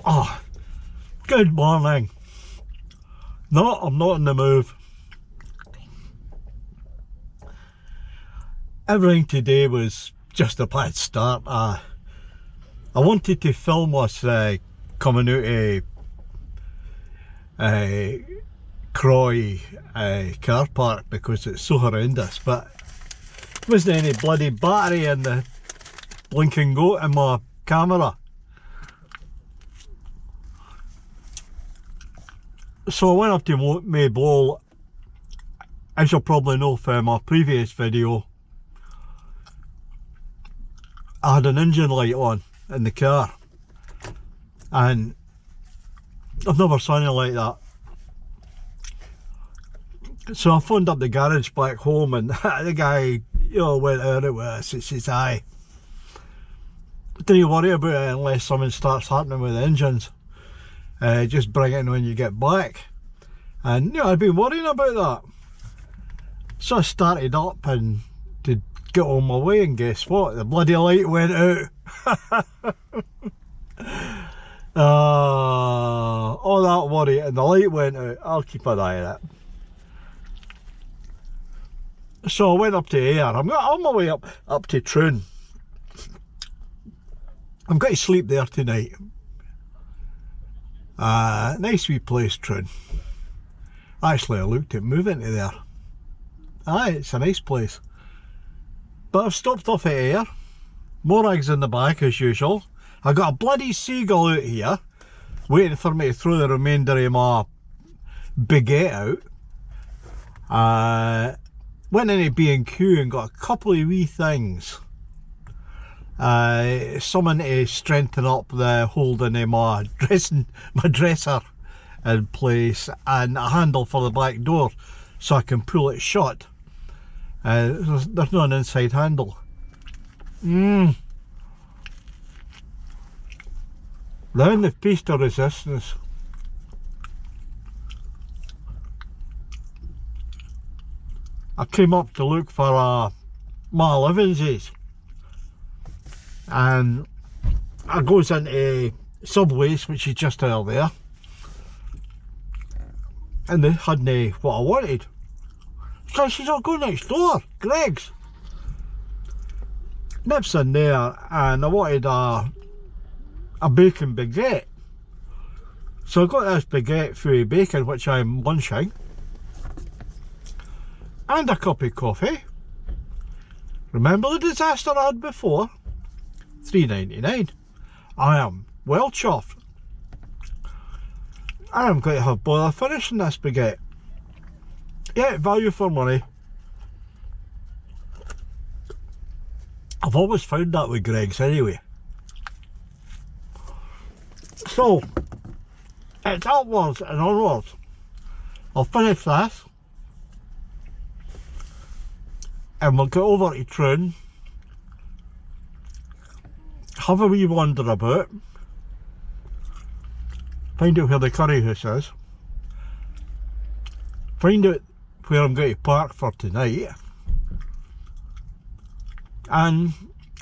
Oh, good morning. No, I'm not in the move. Everything today was just a bad start. I wanted to film us coming out of Croy car park because it's so horrendous, but there wasn't any bloody battery in the blinking goat in my camera. So I went up to Mayblow. As you'll probably know from my previous video, I had an engine light on in the car, and I've never seen it like that. So I phoned up the garage back home, and the guy, went out with us. He says, "Aye, don't you worry about it unless something starts happening with the engines. Just bring it in when you get back." And I'd been worrying about that. So I started up and to get on my way, and guess what? The bloody light went out. All that worry and the light went out. I'll keep an eye on it. So I went up to Ayr. I'm on my way up to Troon. I'm going to sleep there tonight. Nice wee place, Troon. Actually, I looked at moving to there. Aye, it's a nice place. But I've stopped off at Ayr. Morag's in the back as usual. I got a bloody seagull out here waiting for me to throw the remainder of my baguette out. Went into B&Q and got a couple of wee things. Something to strengthen up the holding of my dresser in place, and a handle for the back door so I can pull it shut. There's not an inside handle. Then the piece de resistance. I came up to look for my 11s, and I goes into Subways, which is just out there, and they hadn't what I wanted. So I says, I'll go next door, Greg's. Nips in there, and I wanted a bacon baguette. So I got this baguette full of bacon, which I'm munching, and a cup of coffee. Remember the disaster I had before? $3.99. I am well chuffed. I'm going to have bother finishing this baguette. Yeah, value for money. I've always found that with Greg's anyway. So, it's upwards and onwards. I'll finish this, and we'll get over to Troon, have a wee wander about, find out where the curry house is, find out where I'm going to park for tonight, and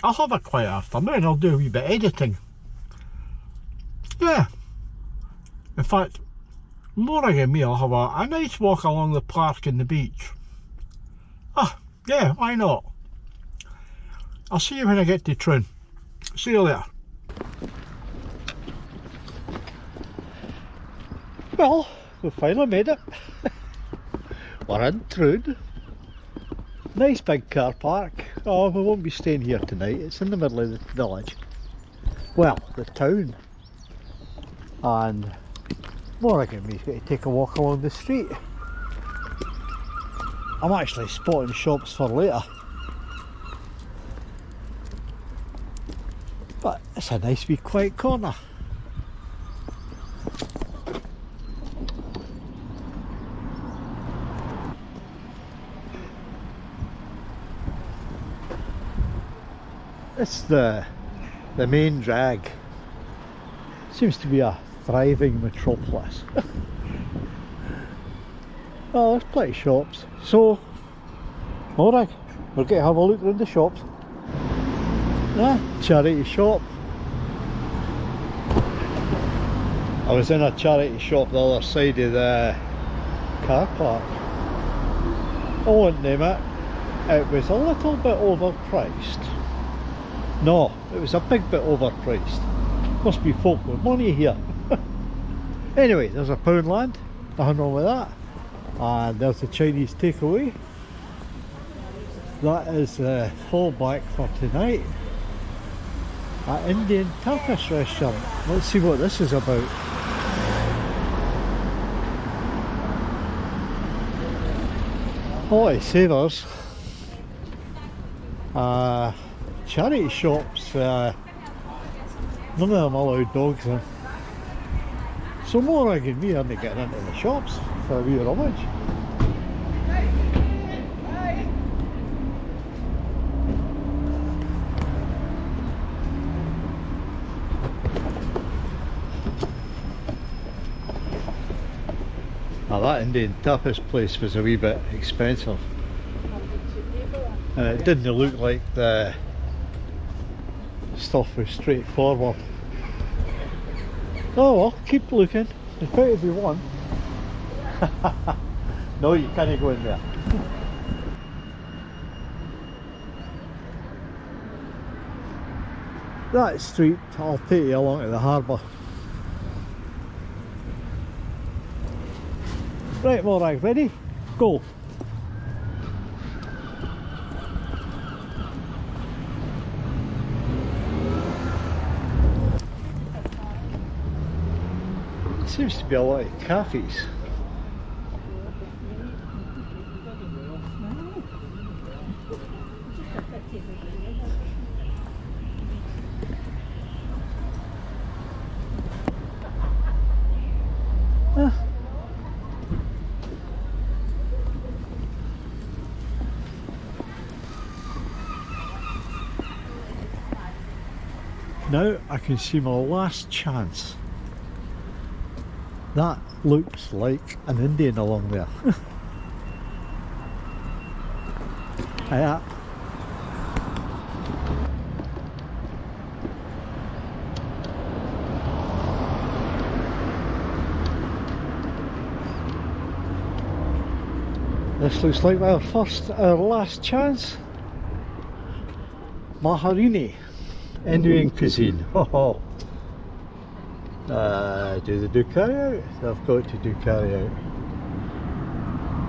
I'll have a quiet afternoon. I'll do a wee bit of editing. Yeah, in fact, Morag and me, I'll have a nice walk along the park and the beach. Yeah, why not? I'll see you when I get to Troon. See you later. Well, we finally made it. We're in Troon. Nice big car park. Oh, we won't be staying here tonight. It's in the middle of the village. Well, the town. And Morag and me's going to take a walk along the street. I'm actually spotting shops for later. But it's a nice wee quiet corner. It's the main drag. Seems to be a thriving metropolis. Oh, there's plenty of shops. So, Morag, we're going to have a look around the shops. Charity shop. I was in a charity shop the other side of the car park. I won't name it. It was a little bit overpriced. No, it was a big bit overpriced. Must be folk with money here. Anyway, there's a Poundland, nothing wrong with that. And there's a Chinese takeaway. That is the fallback for tonight. An Indian tapas restaurant. Let's see what this is about. Oh, savers. Charity shops, none of them allow dogs in. So Morag and I aren't getting into the shops for a wee rummage. Now that Indian tapas place was a wee bit expensive. And it didn't look like the stuff was straightforward. Oh well, keep looking. There's bound to be one. No, you can't go in there. That street, I'll take you along to the harbour. Right, Morag, ready? Go! Seems to be a lot of cafes. Now I can see my last chance. That looks like an Indian along there. Yeah. This looks like our last chance. Maharani Indian cuisine. Oh. Do they do carry out? They've got to do carry out.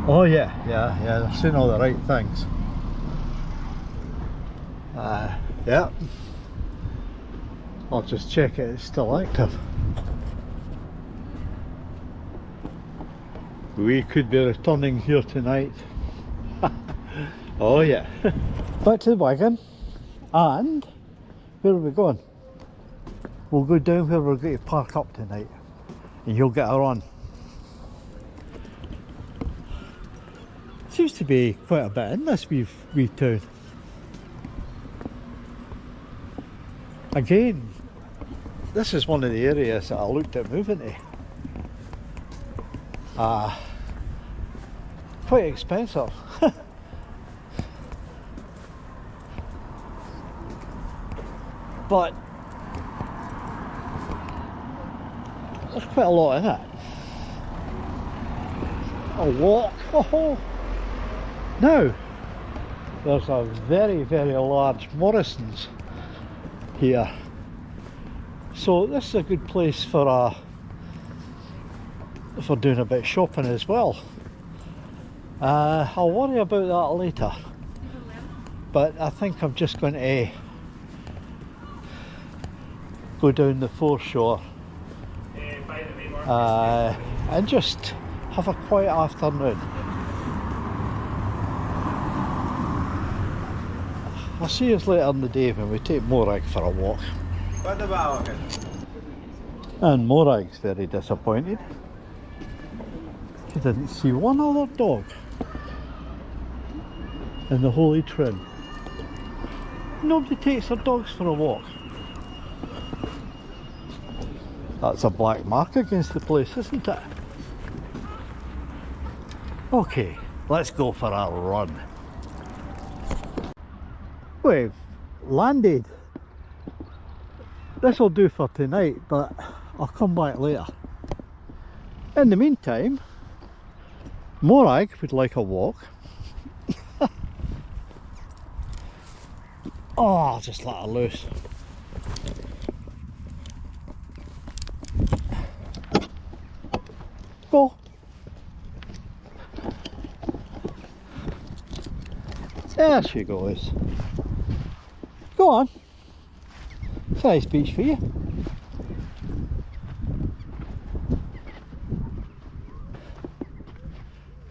Oh yeah, they're saying all the right things. Yeah. I'll just check it's still active. We could be returning here tonight. Oh yeah. Back to the wagon. And where are we going? We'll go down where we're going to park up tonight and you'll get her on. Seems to be quite a bit in this wee town. Again, this is one of the areas that I looked at moving to. Quite expensive. But there's quite a lot in it. A walk. Oh. Now, there's a very, very large Morrison's here. So this is a good place for doing a bit of shopping as well. I'll worry about that later. But I think I'm just going to go down the foreshore and just have a quiet afternoon. I'll see you later in the day when we take Morag for a walk. And Morag's very disappointed. He didn't see one other dog in the holy Troon. Nobody takes their dogs for a walk. That's a black mark against the place, isn't it? Okay, let's go for a run. We've landed. This will do for tonight, but I'll come back later. In the meantime, Morag would like a walk. Oh, I'll just let her loose. Go. There she goes. Go on. It's a nice beach for you.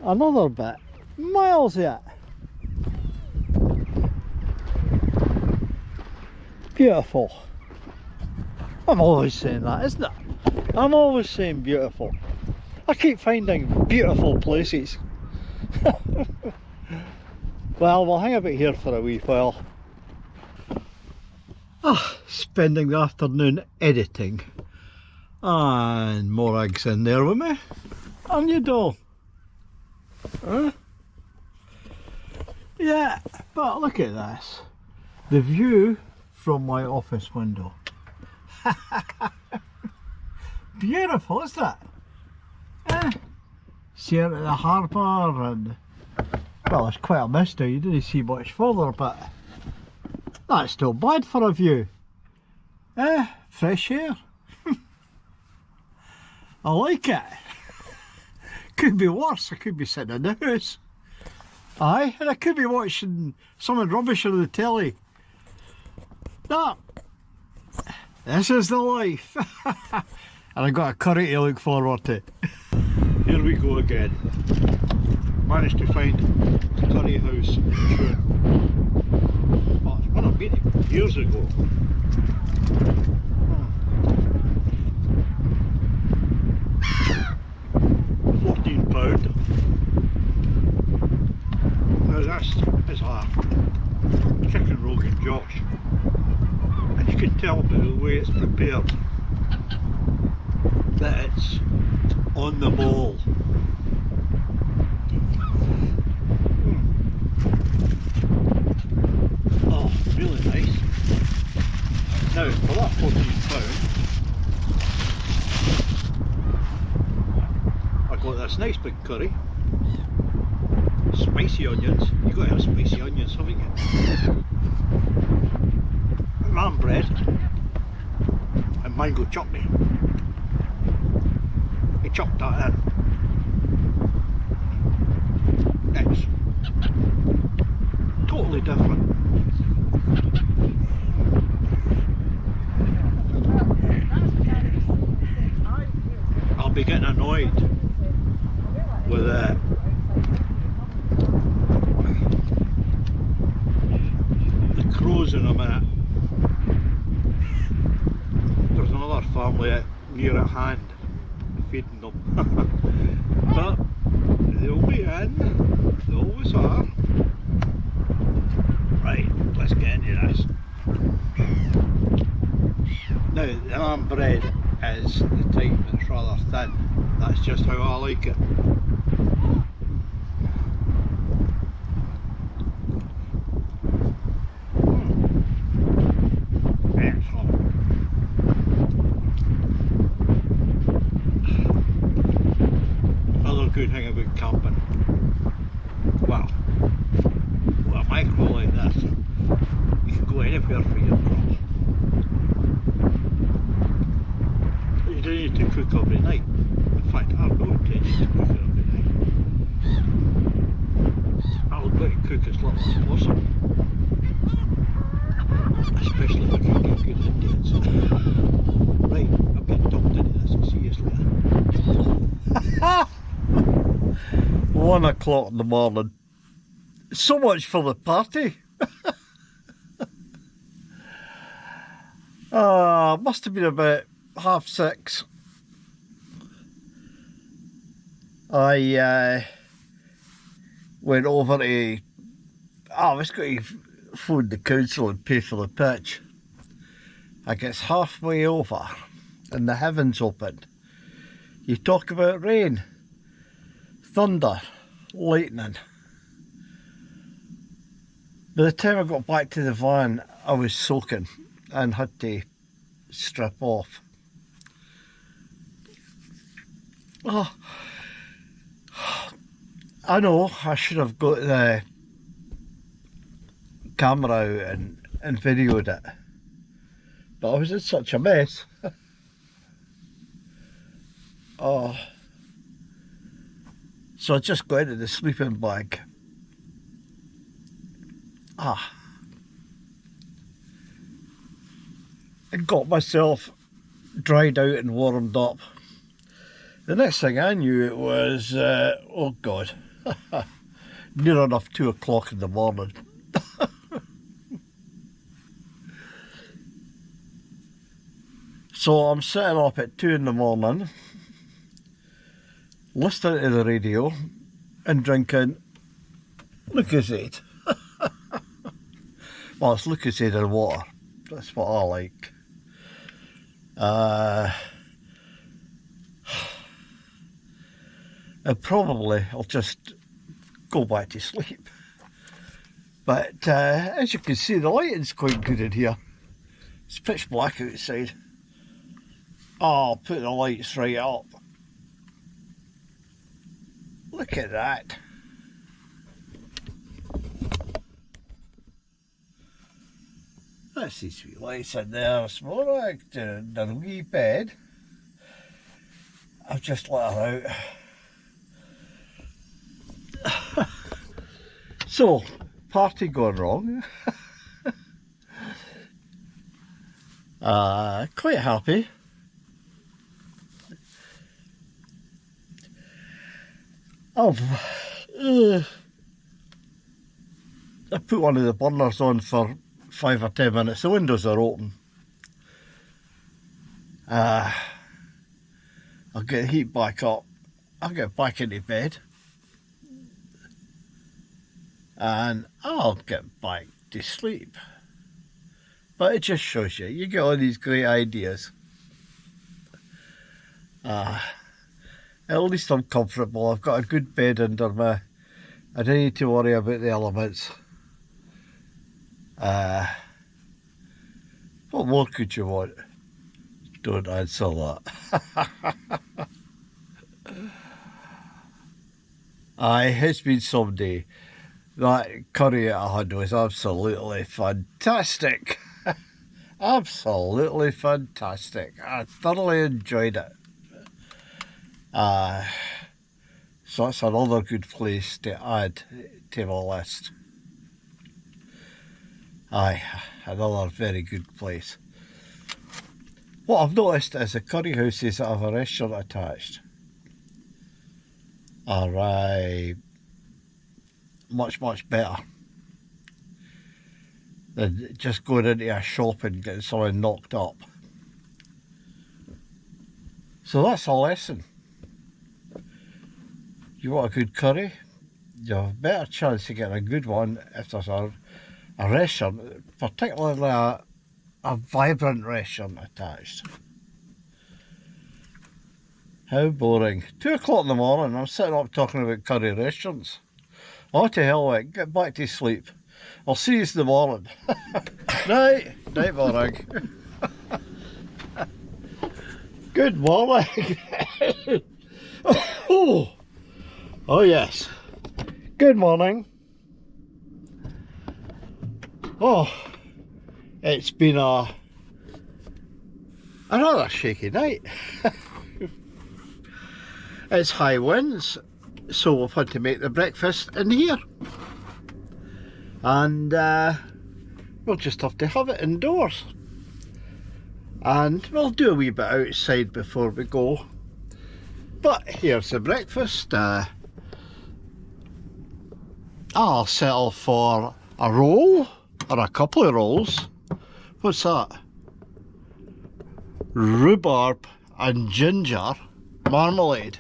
Another bit. Miles yet. Beautiful. I'm always saying that, isn't it? I'm always saying beautiful. I keep finding beautiful places. Well, we'll hang about here for a wee while. Spending the afternoon editing. And Morag's in there with me. And you doll. Huh? Yeah, but look at this. The view from my office window. Beautiful, isn't it? See out at the harbour and, well, it's quite a mist now, you didn't see much further, but that's still bad for a view. Fresh air. I like it. Could be worse, I could be sitting in the house. Aye, and I could be watching something rubbish on the telly. No, this is the life. And I got a curry to look forward to. Here we go again. Managed to find the curry house in Troon. Oh, it's one I've been to years ago. £14. Now this is a chicken Rogan Josh. And you can tell by the way it's prepared that it's on the ball. Oh, really nice. Now for that £14 I got this nice big curry, spicy onions. You got to have spicy onions, haven't you? Naan bread and mango chutney. I chopped that in. It's totally different. I'll be getting annoyed with the crows in a minute. There's another family near at hand feeding them. But they'll be in, they always are. Right, let's get into this. Now, the naan bread is the type that's rather thin. That's just how I like it. Excellent. Another good thing about camping, well, with a micro like this, you can go anywhere for your grub. You don't need to cook every night. In fact, I have no intention to cook every night. I'll try to cook as little as possible, especially if I can get good Indians. Right, I'm getting dumped into this. I'll see you later. 1 o'clock in the morning. So much for the party. Must have been about 6:30. I went over to, I was going to phone the council and pay for the pitch. I gets halfway over and the heavens opened. You talk about rain, thunder, lightning. By the time I got back to the van, I was soaking and had to strip off. Oh, I know I should have got the camera out and videoed it, but I was in such a mess. Oh, so I just got into the sleeping bag. And got myself dried out and warmed up. The next thing I knew, it was, oh God, near enough 2 o'clock in the morning. So I'm sitting up at 2 in the morning, listening to the radio and drinking Lucozade. Well, it's Lucozade and water. That's what I like. And probably I'll just go back to sleep. But as you can see, the lighting's quite good in here. It's pitch black outside. Oh, I'll put the lights right up. Look at that. That's these wee lights in there this morning. The wee bed. I've just let her out. So, party gone wrong. Quite happy. I put one of the burners on for 5 or 10 minutes. The windows are open. I'll get the heat back up. I'll get back into bed. And I'll get back to sleep. But it just shows you, you get all these great ideas. At least I'm comfortable. I've got a good bed under me. I don't need to worry about the elements. What more could you want? Don't answer that. Aye, it's been some day. That curry I had was absolutely fantastic. Absolutely fantastic. I thoroughly enjoyed it. So that's another good place to add to my list. Aye, another very good place. What I've noticed is the curry houses that have a restaurant attached are much better than just going into a shop and getting someone knocked up. So that's a lesson. You want a good curry, you have a better chance of getting a good one if there's a restaurant, particularly a vibrant restaurant attached. How boring. 2 o'clock in the morning, I'm sitting up talking about curry restaurants. Oh, to hell with it, get back to sleep. I'll see you in the morning. Night, Morag. Good morning. Oh yes, good morning. Oh, it's been another shaky night. It's high winds, so we've had to make the breakfast in here. And we'll just have to have it indoors. And we'll do a wee bit outside before we go. But here's the breakfast. I'll settle for a roll, or a couple of rolls. What's that? Rhubarb and ginger marmalade.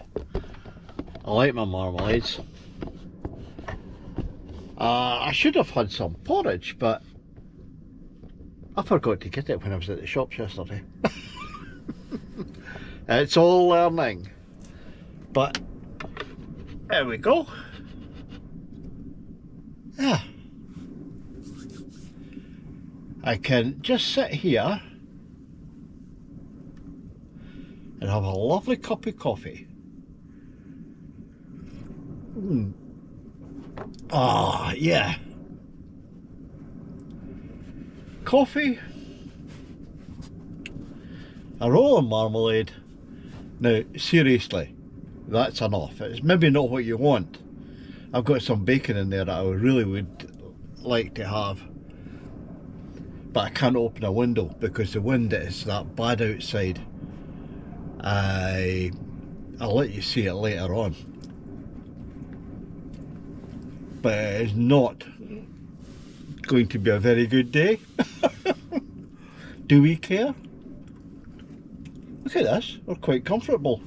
I like my marmalades. I should have had some porridge, but I forgot to get it when I was at the shops yesterday. It's all learning. But there we go. Yeah. I can just sit here and have a lovely cup of coffee Ah, yeah. Coffee, a roll of marmalade. Now, seriously, that's enough. It's maybe not what you want. I've got some bacon in there that I really would like to have. But I can't open a window because the wind is that bad outside. I'll let you see it later on. But it is not going to be a very good day. Do we care? Look at this, we're quite comfortable.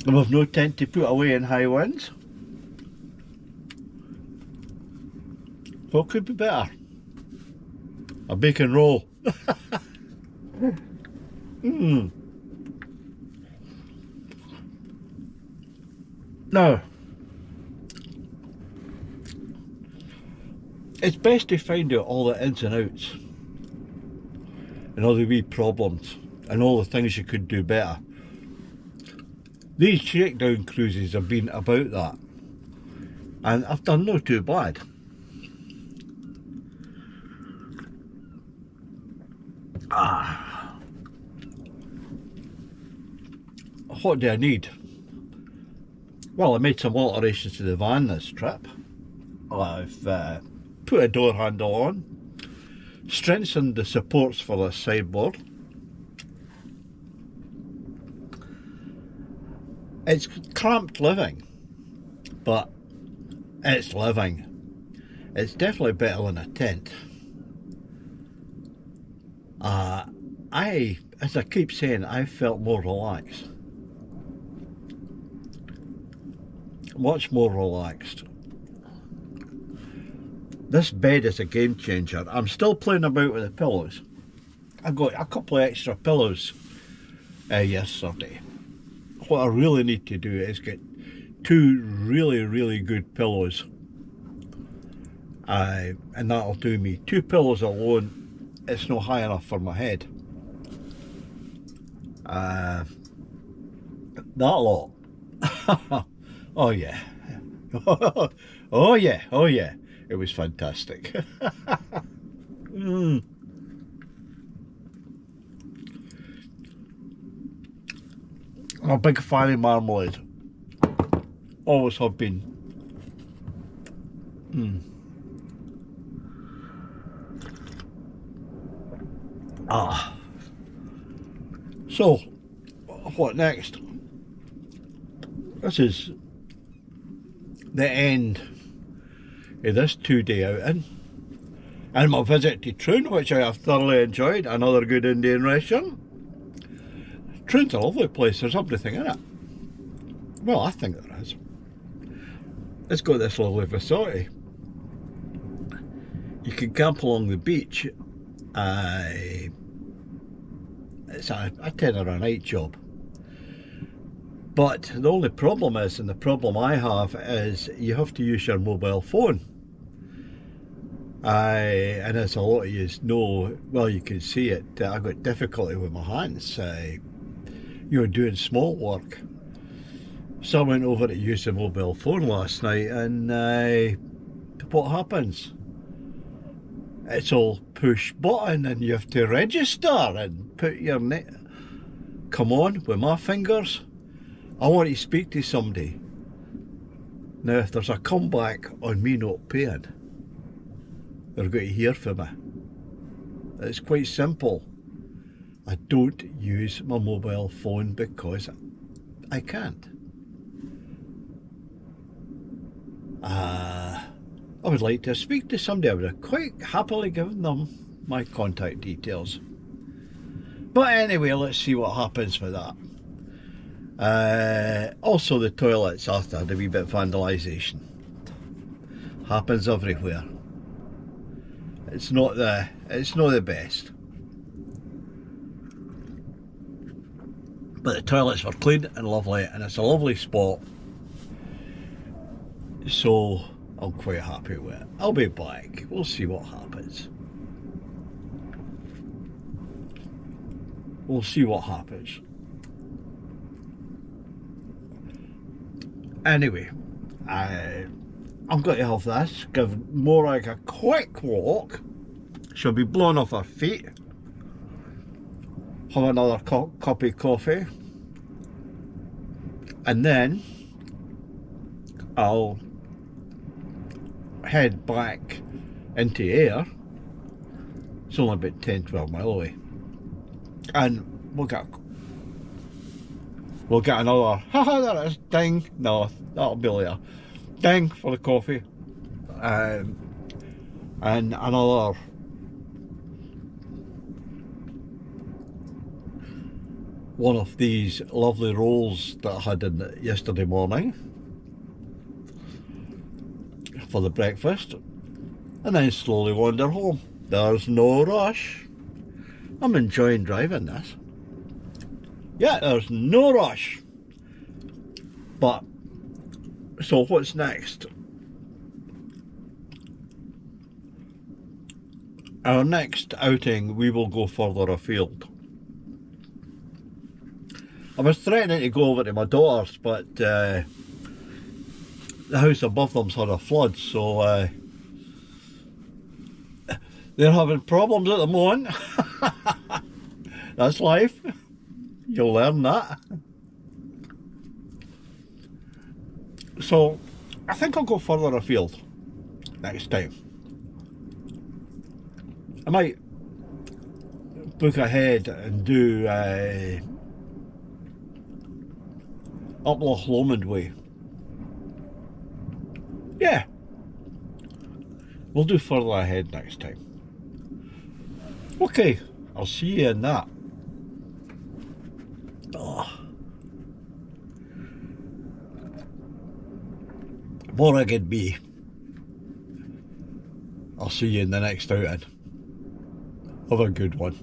And we've no tent to put away in high winds. What could be better? A bacon roll. Now, it's best to find out all the ins and outs and all the wee problems and all the things you could do better. These shakedown cruises have been about that, and I've done no too bad. What do I need? Well, I made some alterations to the van this trip. I've put a door handle on, strengthened the supports for the sideboard. It's cramped living, but it's living. It's definitely better than a tent. As I keep saying, I felt more relaxed. Much more relaxed. This bed is a game changer. I'm still playing about with the pillows. I got a couple of extra pillows yesterday. What I really need to do is get two really good pillows. And that'll do me. Two pillows alone, it's not high enough for my head. That lot. Oh yeah. Oh yeah, oh yeah. It was fantastic. I'm a big fan of marmalade. Always have been. So, what next? This is the end of this 2-day outing and my visit to Troon, which I have thoroughly enjoyed. Another good Indian restaurant. Troon's a lovely place, there's everything in it. Well, I think there is. It's got this lovely facility. You can camp along the beach. It's a tenner a night job. But the only problem is, and the problem I have, is you have to use your mobile phone. And as a lot of you know, well, you can see it, I've got difficulty with my hands, doing small work. So I went over to use the mobile phone last night, and what happens? It's all push button, and you have to register and put your name. Come on, with my fingers. I want to speak to somebody. Now, if there's a comeback on me not paying, they're going to hear from me. It's quite simple. I don't use my mobile phone because I can't. I would like to speak to somebody. I would have quite happily given them my contact details. But anyway, let's see what happens with that. Also, the toilets after had a wee bit of vandalisation. Happens everywhere. It's not the best. But the toilets were clean and lovely, and it's a lovely spot. So I'm quite happy with it. I'll be back. We'll see what happens. We'll see what happens. Anyway, I'm going to have this, give Morag a quick walk. She'll be blown off her feet. Have another cup of coffee. And then I'll head back into air. It's only about 10-12 mile away. And we'll get another, haha, there it is, ding. No, that'll be later. Ding for the coffee. And another one of these lovely rolls that I had in yesterday morning for the breakfast, and then slowly wander home. There's no rush. I'm enjoying driving this. Yeah, there's no rush. But, so what's next? Our next outing, we will go further afield. I was threatening to go over to my daughter's, but the house above them's had a flood, so they're having problems at the moment. That's life. You'll learn that. So I think I'll go further afield next time. I might book ahead and do up Loch Lomond way. Yeah, we'll do further ahead next time. Okay, I'll see you in that. Oh. Morag and I. I'll see you in the next outing. Have a good one.